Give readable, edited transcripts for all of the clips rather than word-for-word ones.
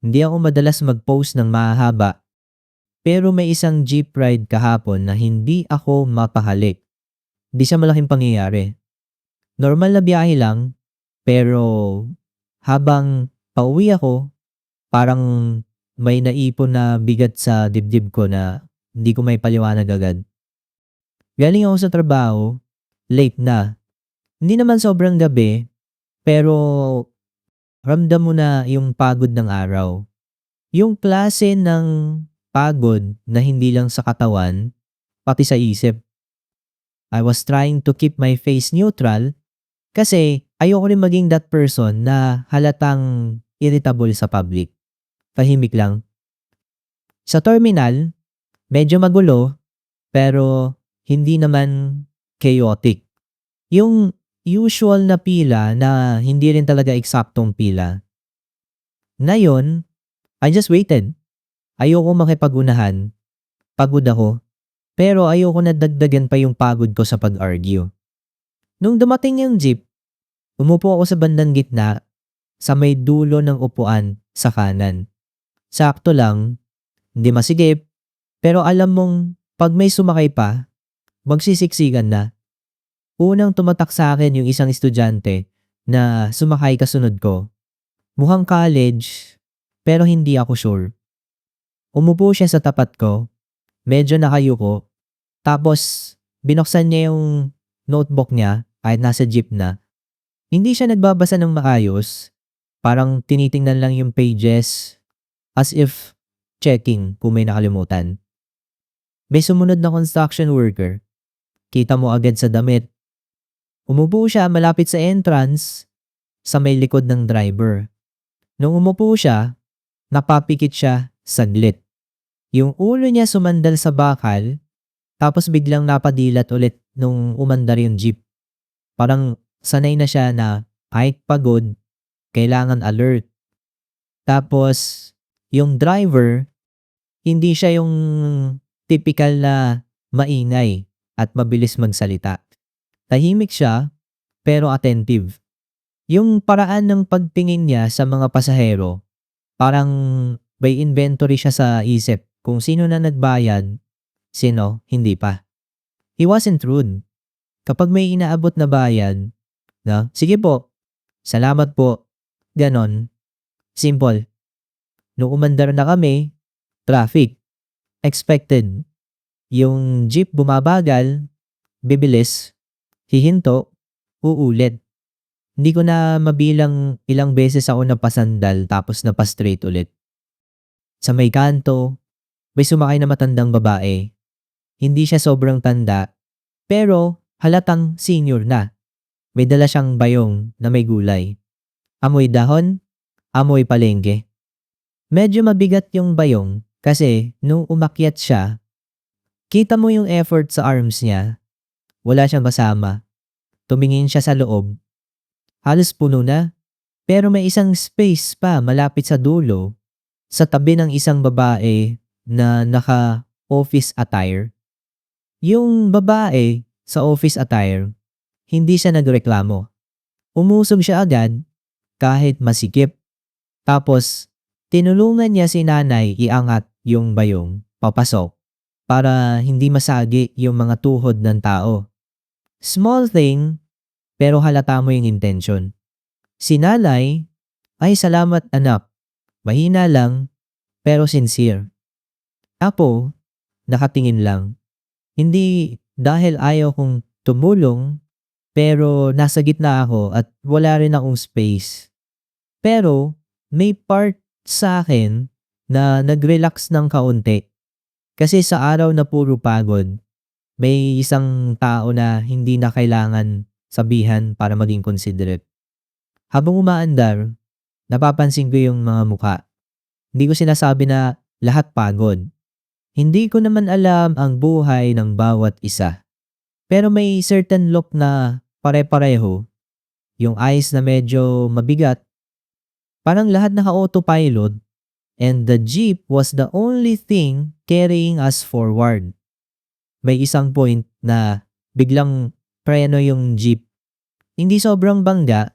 Hindi ako madalas mag-post ng mahahaba, pero may isang jeep ride kahapon na hindi ako mapahalik. Hindi siya malaking pangyayari. Normal na biyahe lang, pero habang pauwi ako, parang may naipon na bigat sa dibdib ko na hindi ko may paliwanag agad. Galing ako sa trabaho, late na. Hindi naman sobrang gabi, pero ramdam mo na yung pagod ng araw. Yung klase ng pagod na hindi lang sa katawan, pati sa isip. I was trying to keep my face neutral kasi ayoko rin maging that person na halatang irritable sa public. Tahimik lang. Sa terminal, medyo magulo pero hindi naman chaotic. Yung usual na pila na hindi rin talaga eksaktong pila. Na yun, I just waited. Ayoko makipagunahan. Pagod ako. Pero ayoko na dagdagan pa yung pagod ko sa pag-argue. Nung dumating yung jeep, umupo ako sa bandang gitna sa may dulo ng upuan sa kanan. Sakto lang, hindi masigip, pero alam mong pag may sumakay pa, magsisiksikan na. Unang tumatak sa akin yung isang estudyante na sumakay kasunod ko. Mukhang college, pero hindi ako sure. Umupo siya sa tapat ko, medyo nakayuko, tapos binuksan niya yung notebook niya kahit nasa jeep na. Hindi siya nagbabasa ng maayos, parang tinitingnan lang yung pages as if checking kung may nakalimutan. May sumunod na construction worker. Kita mo agad sa damit. Umupo siya malapit sa entrance sa may likod ng driver. Nung umupo siya, napapikit siya saglit. Yung ulo niya sumandal sa bakal, tapos biglang napadilat ulit nung umandar yung jeep. Parang sanay na siya na kahit pagod, kailangan alert. Tapos, yung driver, hindi siya yung typical na maingay at mabilis magsalita. Tahimik siya, pero attentive. Yung paraan ng pagtingin niya sa mga pasahero, parang may inventory siya sa isip kung sino na nagbayad, sino hindi pa. He wasn't rude. Kapag may inaabot na bayad, na, sige po, salamat po, ganon, simple. Nung umandar na kami, traffic, expected. Yung jeep bumabagal, bibilis, hihinto, uulit. Hindi ko na mabilang ilang beses ako napasandal tapos napastraight ulit. Sa may kanto, may sumakay na matandang babae. Hindi siya sobrang tanda, pero halatang senior na. May dala siyang bayong na may gulay. Amoy dahon, amoy palengke. Medyo mabigat yung bayong kasi nung umakyat siya, kita mo yung effort sa arms niya. Wala siyang kasama. Tumingin siya sa loob. Halos puno na, pero may isang space pa malapit sa dulo, sa tabi ng isang babae na naka-office attire. Yung babae sa office attire, hindi siya nagreklamo. Umusog siya agad kahit masikip. Tapos, tinulungan niya si nanay iangat yung bayong papasok para hindi masagi yung mga tuhod ng tao. Small thing, pero halata mo yung intention. Si nanay, ay salamat anak. Mahina lang, pero sincere. Ako, nakatingin lang. Hindi dahil ayaw kong tumulong, pero nasa gitna ako at wala rin akong space. Pero may part sa akin na nag-relax ng kaunti. Kasi sa araw na puro pagod, may isang tao na hindi na kailangan sabihan para maging considerate. Habang umaandar, napapansin ko yung mga mukha. Hindi ko sinasabi na lahat pagod. Hindi ko naman alam ang buhay ng bawat isa. Pero may certain look na pare-pareho. Yung eyes na medyo mabigat. Parang lahat naka-autopilot and the jeep was the only thing carrying us forward. May isang point na biglang preno yung jeep. Hindi sobrang bangga,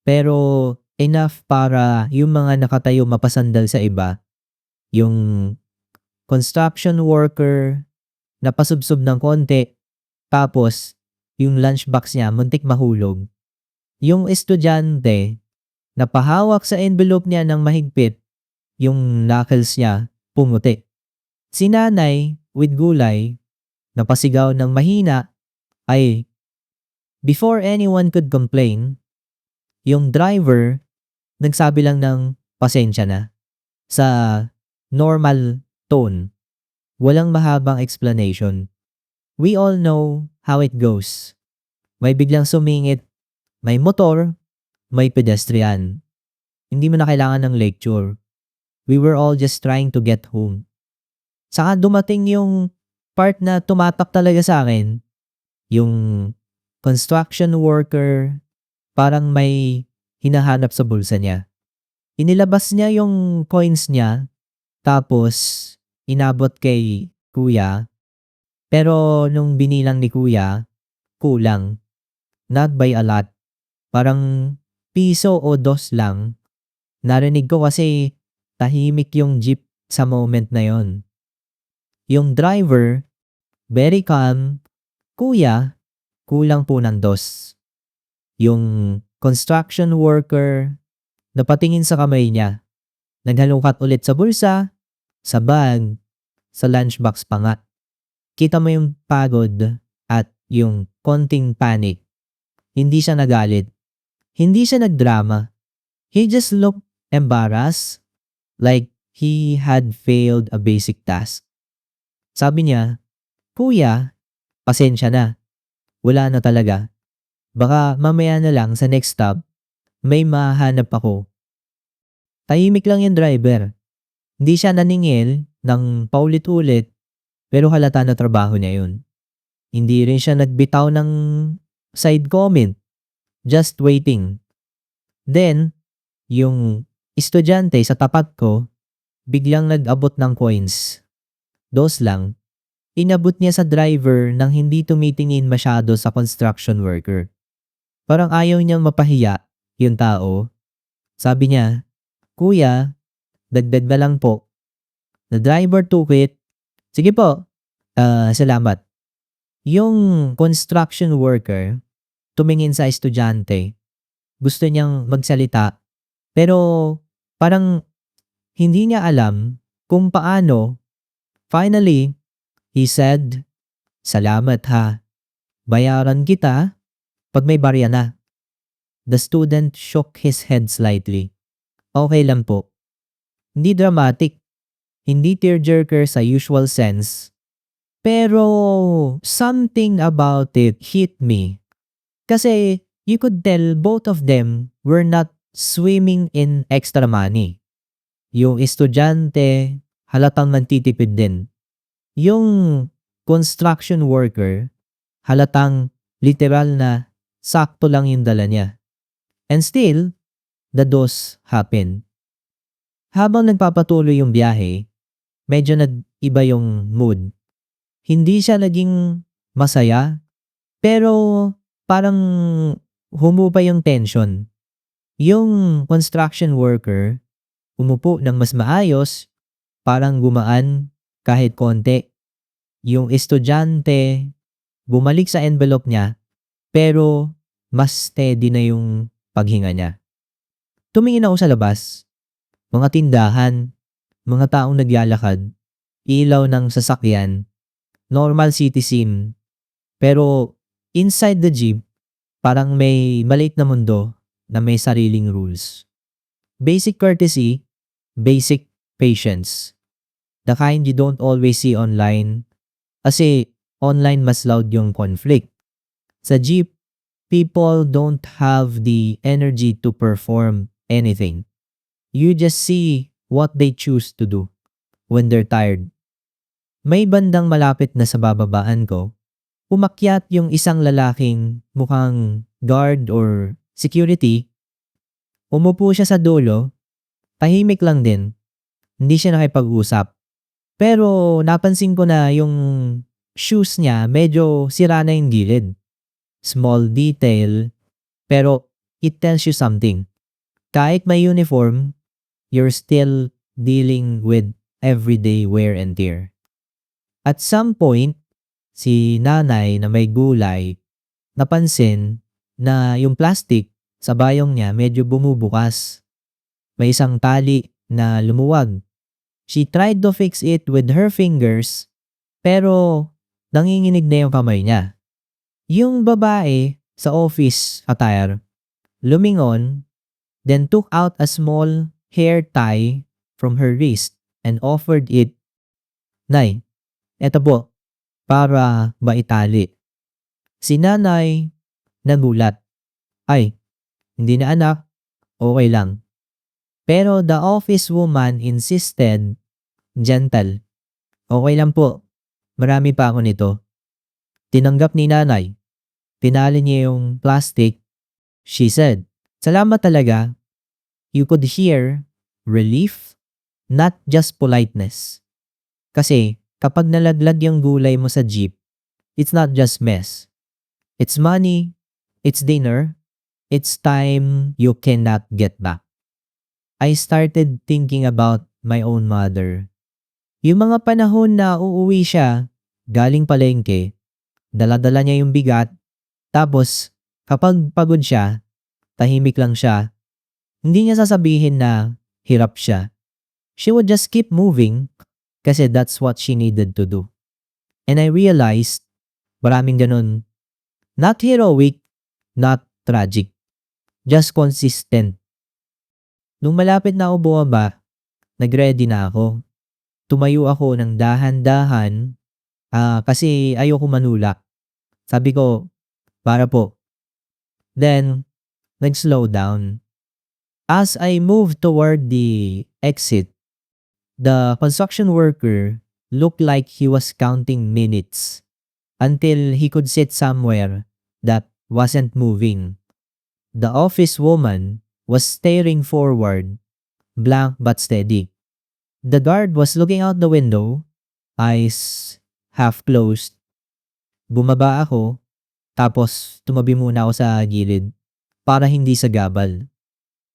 pero enough para yung mga nakatayo mapasandal sa iba. Yung construction worker napasubsob ng konti, tapos yung lunchbox niya muntik mahulog. Yung estudyante napahawak sa envelope niya ng mahigpit, yung knuckles niya pumuti. Si nanay with gulay napasigaw ng mahina ay before anyone could complain, yung driver nagsabi lang ng pasensya na sa normal tone. Walang mahabang explanation. We all know how it goes. May biglang sumingit, may motor, may pedestrian. Hindi mo na kailangan ng lecture. We were all just trying to get home. Saka dumating yung part na tumatak talaga sa akin. Yung construction worker, parang may hinahanap sa bulsa niya. Inilabas niya yung coins niya, tapos inabot kay kuya. Pero nung binilang ni kuya, kulang. Not by a lot. Parang piso o dos lang. Narinig ko kasi tahimik yung jeep sa moment na yon. Yung driver, very calm. Kuya, kulang po ng dos. Yung construction worker, napatingin sa kamay niya. Naghalungkat ulit sa bulsa, sa bag, sa lunchbox pa nga. Kita mo yung pagod at yung konting panic. Hindi siya nagalit. Hindi siya nagdrama. He just looked embarrassed, like he had failed a basic task. Sabi niya, "Kuya, pasensya na. Wala na talaga. Baka mamaya na lang sa next stop, may mahanap ako." Tahimik lang yung driver. Hindi siya naningil ng paulit-ulit, pero halata na trabaho niya yun. Hindi rin siya nagbitaw ng side comment. Just waiting. Then, yung estudyante sa tapat ko, biglang nag-abot ng coins. Dos lang. Inabot niya sa driver nang hindi tumitingin masyado sa construction worker. Parang ayaw niyang mapahiya yung tao. Sabi niya, "Kuya, dagdag na lang po." The driver took it. "Sige po, salamat." Yung construction worker, tumingin sa estudyante. Gusto niyang magsalita, pero parang hindi niya alam kung paano. Finally, he said, "Salamat ha. Bayaran kita pag may barya na." The student shook his head slightly. "Okay lang po." Hindi dramatic, hindi tearjerker sa usual sense. Pero something about it hit me. Kasi you could tell both of them were not swimming in extra money. Yung estudyante, halatang nagtitipid din. Yung construction worker, halatang literal na sakto lang yung dala niya. And still, the dos happened. Habang nagpapatuloy yung biyahe, medyo nag-iba yung mood. Hindi siya naging masaya, pero parang humupa yung tension. Yung construction worker, umupo ng mas maayos, parang gumaan kahit konti. Yung estudyante, bumalik sa envelope niya, pero mas steady na yung paghinga niya. Tumingin ako sa labas. Mga tindahan, mga taong naglalakad, ilaw ng sasakyan, normal city scene. Pero inside the jeep, parang may maliit na mundo na may sariling rules. Basic courtesy, basic patience. The kind you don't always see online. Kasi online mas loud yung conflict. Sa jeep, people don't have the energy to perform anything. You just see what they choose to do when they're tired. May bandang malapit na sa bababaan ko, umakyat yung isang lalaking mukhang guard or security. Umupo siya sa dulo, tahimik lang din. Hindi siya nakipag-usap. Pero napansin ko na yung shoes niya medyo sira na yung gilid. Small detail, pero it tells you something. Kahit may uniform, you're still dealing with everyday wear and tear. At some point, si nanay na may gulay napansin na yung plastic sa bayong niya medyo bumubukas. May isang tali na lumuwag. She tried to fix it with her fingers, pero nanginginig na yung kamay niya. Yung babae sa office attire, lumingon, then took out a small hair tie from her wrist and offered it. Nay, eto po, para maitali. Si nanay nagulat. Ay, hindi na anak, okay lang. Pero the office woman insisted, gentle. Okay lang po, marami pa ako nito. Tinanggap ni nanay. Tinali niya yung plastic. She said, salamat talaga. You could hear relief, not just politeness. Kasi kapag nalaglag yung gulay mo sa jeep, it's not just mess. It's money, it's dinner, it's time you cannot get back. I started thinking about my own mother. Yung mga panahon na uuwi siya, galing palengke, dala-dala niya yung bigat, tapos kapag pagod siya, tahimik lang siya, hindi niya sasabihin na hirap siya. She would just keep moving kasi that's what she needed to do. And I realized, maraming ganun, not heroic, not tragic, just consistent. Nung malapit na ako bumaba, nag-ready na ako. Tumayo ako ng dahan-dahan kasi ayoko manulak. Sabi ko, para po. Then, nag-slow down. As I moved toward the exit, the construction worker looked like he was counting minutes until he could sit somewhere that wasn't moving. The office woman was staring forward, blank but steady. The guard was looking out the window, eyes half closed. Bumaba ako, tapos tumabi muna ako sa gilid para hindi sagabal.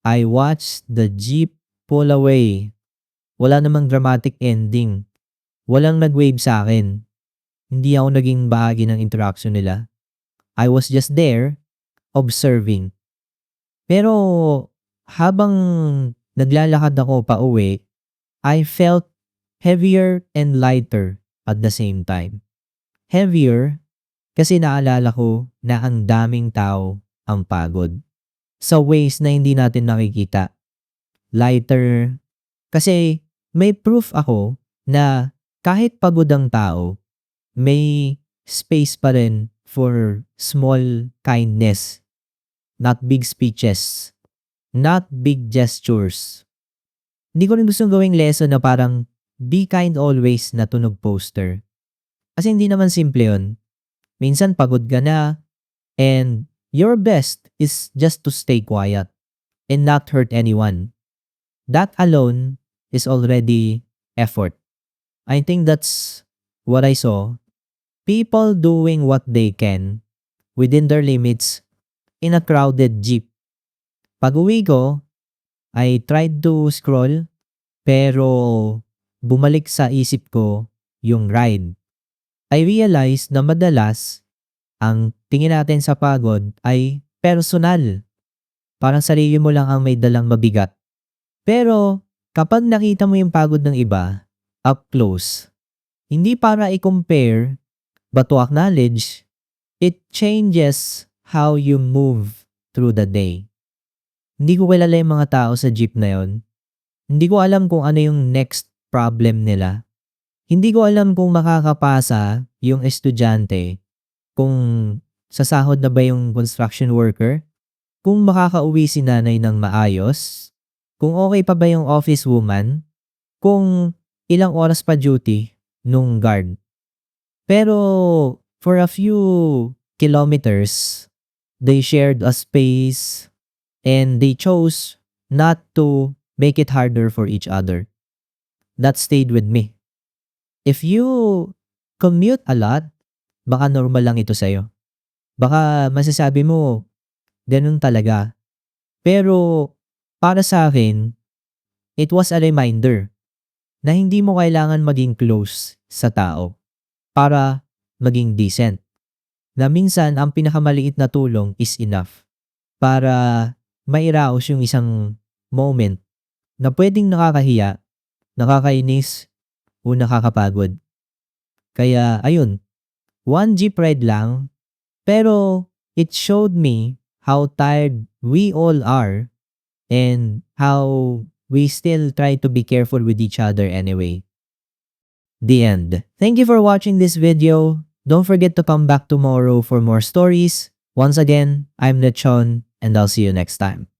I watched the jeep pull away. Wala namang dramatic ending. Walang nag-wave sa akin. Hindi ako naging bahagi ng interaction nila. I was just there, observing. Pero habang naglalakad ako pa uwi, I felt heavier and lighter at the same time. Heavier kasi naalala ko na ang daming tao ang pagod sa ways na hindi natin nakikita. Lighter kasi may proof ako na kahit pagod ang tao, may space pa rin for small kindness. Not big speeches. Not big gestures. Hindi ko rin gustong gawing lesson na parang be kind always na tunog poster. Kasi hindi naman simple yun. Minsan pagod ka na and your best is just to stay quiet and not hurt anyone. That alone is already effort. I think that's what I saw. People doing what they can within their limits in a crowded jeep. Pag-uwi ko, I tried to scroll pero bumalik sa isip ko yung ride. I realized na madalas ang tingin natin sa pagod ay personal. Parang sarili mo lang ang may dalang mabigat. Pero kapag nakita mo yung pagod ng iba, up close, hindi para i-compare but to acknowledge, it changes how you move through the day. Hindi ko kilala yung mga tao sa jeep na yon. Hindi ko alam kung ano yung next problem nila. Hindi ko alam kung makakapasa yung estudyante, kung sasahod na ba yung construction worker, kung makakauwi si nanay ng maayos, kung okay pa ba yung office woman, kung ilang oras pa duty nung guard. Pero for a few kilometers, they shared a space and they chose not to make it harder for each other. That stayed with me. If you commute a lot, baka normal lang ito sa'yo. Baka masasabi mo, ganun talaga. Pero Para sa akin, it was a reminder na hindi mo kailangan maging close sa tao para maging decent. Na minsan, ang pinakamaliit na tulong is enough para mairaos yung isang moment na pwedeng nakakahiya, nakakainis, o nakakapagod. Kaya, ayun, 1G ride lang, pero it showed me how tired we all are and how we still try to be careful with each other anyway. The end. Thank you for watching this video. Don't forget to come back tomorrow for more stories. Once again, I'm Lechon, and I'll see you next time.